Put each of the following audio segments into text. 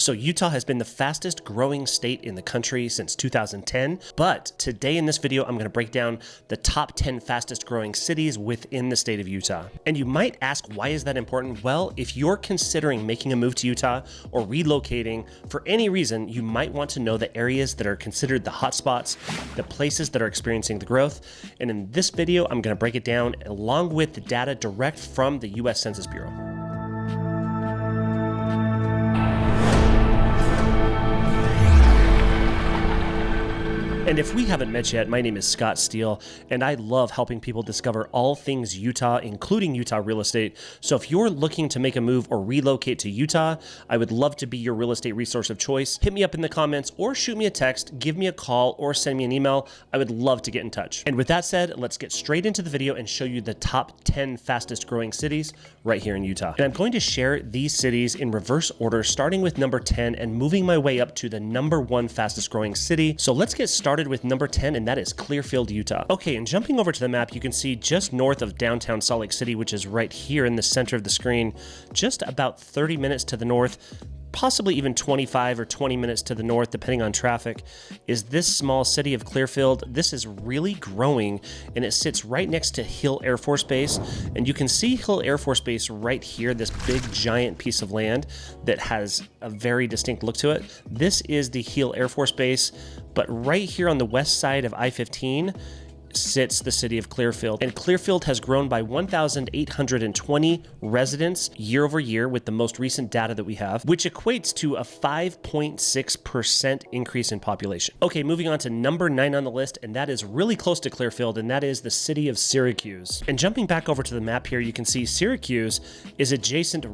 So Utah has been the fastest growing state in the country since 2010, but today in this video, I'm going to break down the top 10 fastest growing cities within the state of Utah. And you might ask, why is that important? Well, if you're considering making a move to Utah or relocating for any reason, you might want to know the areas that are considered the hotspots, the places that are experiencing the growth. And in this video, I'm going to break it down along with the data direct from the US Census Bureau. And if we haven't met yet, my name is Scott Steele, and I love helping people discover all things Utah, including Utah real estate. So if you're looking to make a move or relocate to Utah, I would love to be your real estate resource of choice. Hit me up in the comments or shoot me a text, give me a call, or send me an email. I would love to get in touch. And with that said, let's get straight into the video and show you the top 10 fastest growing cities right here in Utah. And I'm going to share these cities in reverse order, starting with number 10 and moving my way up to the number 1 fastest growing city. So let's get started with number 10, and that is Clearfield, Utah. Okay, and jumping over to the map, you can see just north of downtown Salt Lake City, which is right here in the center of the screen, just about 30 minutes to the north, possibly even 25 or 20 minutes to the north, depending on traffic, is this small city of Clearfield. This is really growing, and it sits right next to Hill Air Force Base. And you can see Hill Air Force Base right here, this big giant piece of land that has a very distinct look to it. This is the Hill Air Force Base, but right here on the west side of I-15 sits the city of Clearfield. And Clearfield has grown by 1,820 residents year over year with the most recent data that we have, which equates to a 5.6% increase in population. Okay, moving on to number 9 on the list, and that is really close to Clearfield, and that is the city of Syracuse. And jumping back over to the map here, you can see Syracuse is adjacent,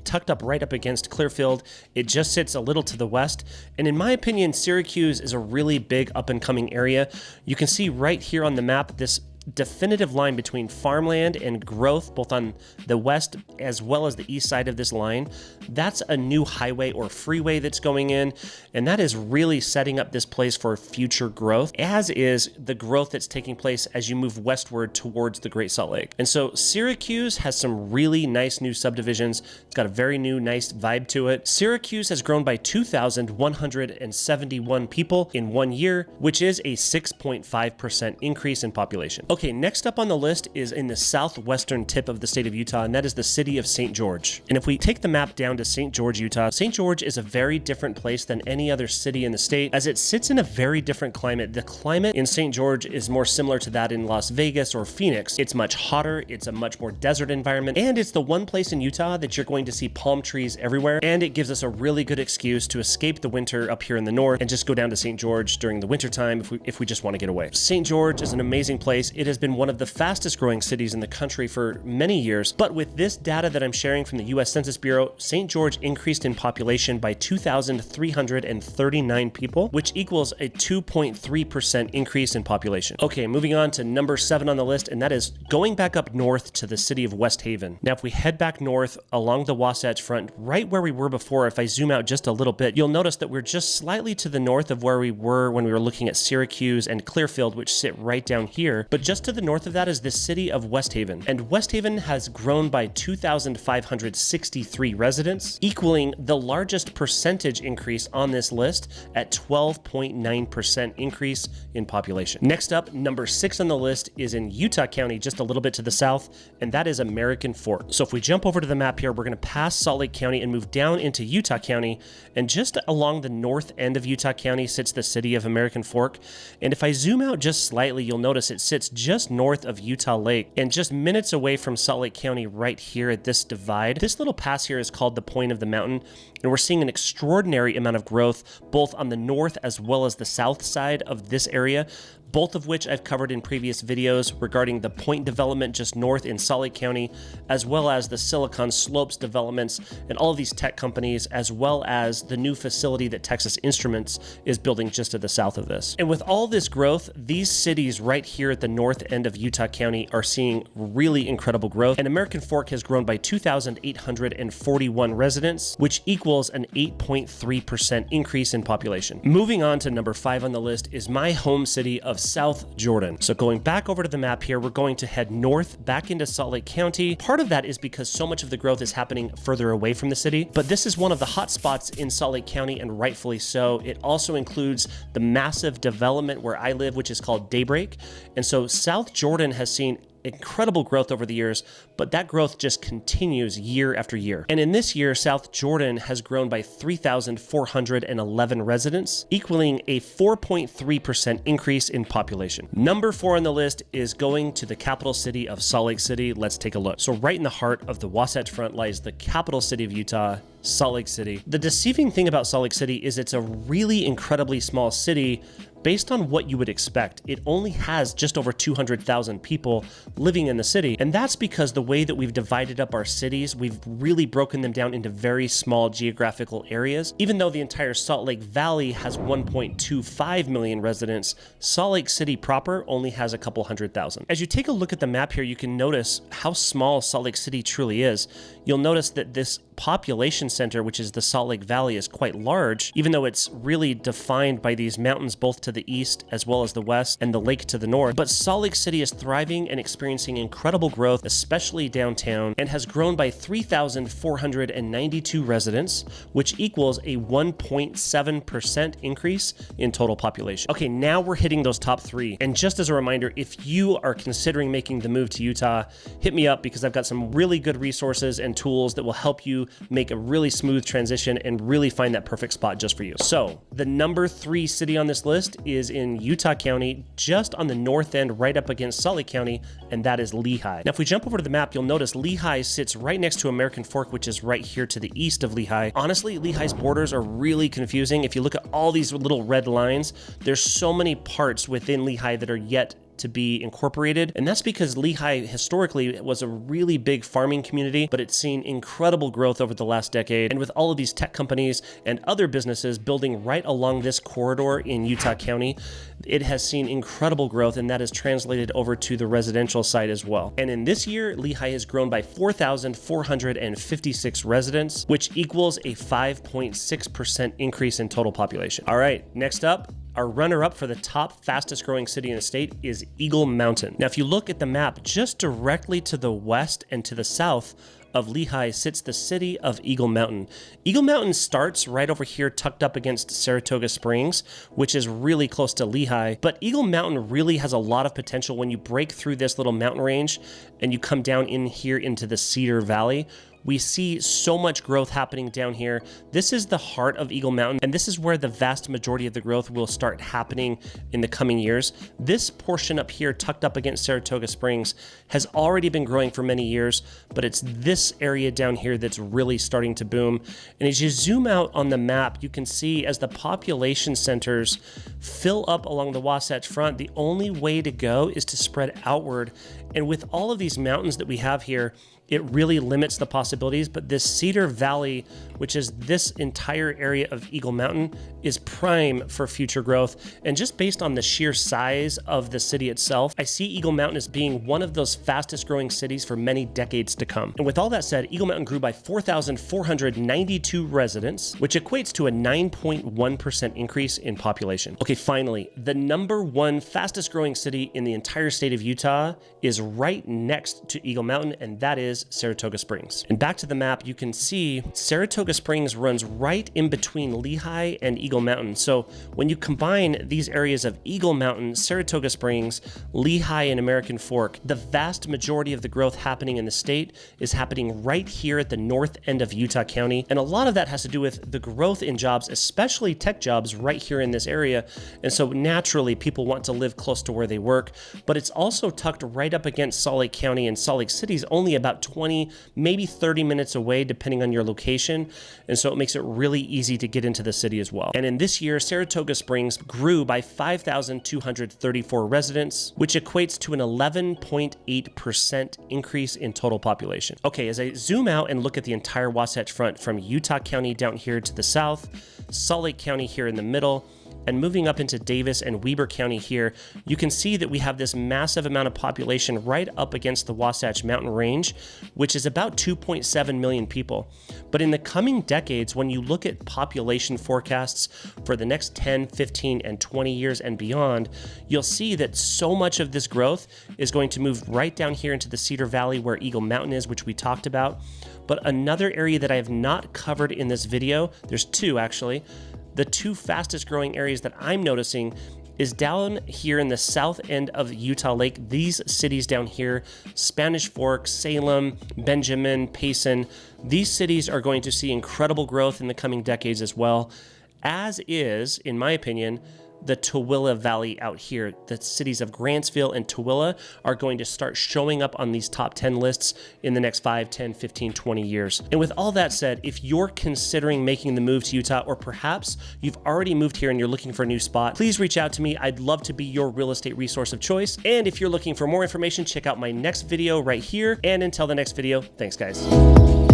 tucked up right up against Clearfield. It just sits a little to the west. And in my opinion, Syracuse is a really big up and coming area. You can see right here on the map this definitive line between farmland and growth, both on the west as well as the east side of this line. That's a new highway or freeway that's going in, and that is really setting up this place for future growth, as is the growth that's taking place as you move westward towards the Great Salt Lake. And so Syracuse has some really nice new subdivisions. It's got a very new, nice vibe to it. Syracuse has grown by 2,171 people in 1 year, which is a 6.5% increase in population. Okay, next up on the list is in the southwestern tip of the state of Utah, and that is the city of St. George. And if we take the map down to St. George, Utah, St. George is a very different place than any other city in the state, as it sits in a very different climate. The climate in St. George is more similar to that in Las Vegas or Phoenix. It's much hotter, it's a much more desert environment, and it's the one place in Utah that you're going to see palm trees everywhere, and it gives us a really good excuse to escape the winter up here in the north and just go down to St. George during the winter time if we just want to get away. St. George is an amazing place. It has been one of the fastest growing cities in the country for many years, but with this data that I'm sharing from the US Census Bureau, St. George increased in population by 2,339 people, which equals a 2.3% increase in population. Okay, moving on to number 7 on the list, and that is going back up north to the city of West Haven. Now, if we head back north along the Wasatch Front, right where we were before, if I zoom out just a little bit, you'll notice that we're just slightly to the north of where we were when we were looking at Syracuse and Clearfield, which sit right down here, but just to the north of that is the city of West Haven. And West Haven has grown by 2,563 residents, equaling the largest percentage increase on this list at 12.9% increase in population. Next up, number 6 on the list is in Utah County, just a little bit to the south, and that is American Fork. So if we jump over to the map here, we're going to pass Salt Lake County and move down into Utah County, and just along the north end of Utah County sits the city of American Fork. And if I zoom out just slightly, you'll notice it sits just north of Utah Lake and just minutes away from Salt Lake County right here at this divide. This little pass here is called the Point of the Mountain, and we're seeing an extraordinary amount of growth both on the north as well as the south side of this area, both of which I've covered in previous videos regarding the Point development just north in Salt Lake County, as well as the Silicon Slopes developments and all of these tech companies, as well as the new facility that Texas Instruments is building just to the south of this. And with all this growth, these cities right here at the north end of Utah County are seeing really incredible growth, and American Fork has grown by 2,841 residents, which equals an 8.3% increase in population. Moving on to number 5 on the list is my home city of South Jordan. So going back over to the map here, we're going to head north back into Salt Lake County. Part of that is because so much of the growth is happening further away from the city, but this is one of the hot spots in Salt Lake County, and rightfully so. It also includes the massive development where I live, which is called Daybreak. And so South Jordan has seen incredible growth over the years, but that growth just continues year after year. And in this year, South Jordan has grown by 3,411 residents, equaling a 4.3% increase in population. Number 4 on the list is going to the capital city of Salt Lake City. Let's take a look. So right in the heart of the Wasatch Front lies the capital city of Utah, Salt Lake City. The deceiving thing about Salt Lake City is it's a really incredibly small city based on what you would expect. It only has just over 200,000 people living in the city. And that's because the way that we've divided up our cities, we've really broken them down into very small geographical areas. Even though the entire Salt Lake Valley has 1.25 million residents, Salt Lake City proper only has a couple 100,000. As you take a look at the map here, you can notice how small Salt Lake City truly is. You'll notice that this population center, which is the Salt Lake Valley, is quite large, even though it's really defined by these mountains both to the east as well as the west and the lake to the north. But Salt Lake City is thriving and experiencing incredible growth, especially downtown, and has grown by 3,492 residents, which equals a 1.7% increase in total population. Okay, now we're hitting those top 3. And just as a reminder, if you are considering making the move to Utah, hit me up because I've got some really good resources and tools that will help you make a really smooth transition and really find that perfect spot just for you. So the number 3 city on this list is in Utah County, just on the north end, right up against Salt Lake County, and that is Lehi. Now, if we jump over to the map, you'll notice Lehi sits right next to American Fork, which is right here to the east of Lehi. Honestly, Lehi's borders are really confusing. If you look at all these little red lines, there's so many parts within Lehi that are yet to be incorporated. And that's because Lehi historically was a really big farming community, but it's seen incredible growth over the last decade. And with all of these tech companies and other businesses building right along this corridor in Utah County, it has seen incredible growth, and that is translated over to the residential side as well. And in this year, Lehi has grown by 4,456 residents, which equals a 5.6% increase in total population. All right, next up, our runner-up for the top fastest growing city in the state is Eagle Mountain. Now, if you look at the map, just directly to the west and to the south of Lehi sits the city of Eagle Mountain. Eagle Mountain starts right over here tucked up against Saratoga Springs, which is really close to Lehi, but Eagle Mountain really has a lot of potential when you break through this little mountain range and you come down in here into the Cedar Valley. We see so much growth happening down here. This is the heart of Eagle Mountain, and this is where the vast majority of the growth will start happening in the coming years. This portion up here, tucked up against Saratoga Springs, has already been growing for many years, but it's this area down here that's really starting to boom. And as you zoom out on the map, you can see as the population centers fill up along the Wasatch Front, the only way to go is to spread outward. And with all of these mountains that we have here, it really limits the possibilities, but this Cedar Valley, which is this entire area of Eagle Mountain, is prime for future growth. And just based on the sheer size of the city itself, I see Eagle Mountain as being one of those fastest growing cities for many decades to come. And with all that said, Eagle Mountain grew by 4,492 residents, which equates to a 9.1% increase in population. Okay, finally, the number 1 fastest growing city in the entire state of Utah is right next to Eagle Mountain, and that is Saratoga Springs. And back to the map, you can see Saratoga Springs runs right in between Lehi and Eagle Mountain. So when you combine these areas of Eagle Mountain, Saratoga Springs, Lehi, and American Fork, the vast majority of the growth happening in the state is happening right here at the north end of Utah County. And a lot of that has to do with the growth in jobs, especially tech jobs right here in this area. And so naturally, people want to live close to where they work, but it's also tucked right up against Salt Lake County, and Salt Lake City is only about 20, maybe 30 minutes away, depending on your location. And so it makes it really easy to get into the city as well. And in this year, Saratoga Springs grew by 5,234 residents, which equates to an 11.8% increase in total population. Okay, as I zoom out and look at the entire Wasatch Front from Utah County down here to the south, Salt Lake County here in the middle, And moving up into Davis and Weber County here, you can see that we have this massive amount of population right up against the Wasatch Mountain Range, which is about 2.7 million people. But in the coming decades, when you look at population forecasts for the next 10, 15, and 20 years and beyond, you'll see that so much of this growth is going to move right down here into the Cedar Valley where Eagle Mountain is, which we talked about. But another area that I have not covered in this video, there's two actually, the two fastest growing areas that I'm noticing is down here in the south end of Utah Lake. These cities down here, Spanish Fork, Salem, Benjamin, Payson, these cities are going to see incredible growth in the coming decades as well, as is, in my opinion, the Tooele Valley out here. The cities of Grantsville and Tooele are going to start showing up on these top 10 lists in the next 5, 10, 15, 20 years. And with all that said, if you're considering making the move to Utah, or perhaps you've already moved here and you're looking for a new spot, please reach out to me. I'd love to be your real estate resource of choice. And if you're looking for more information, check out my next video right here. And until the next video, thanks guys.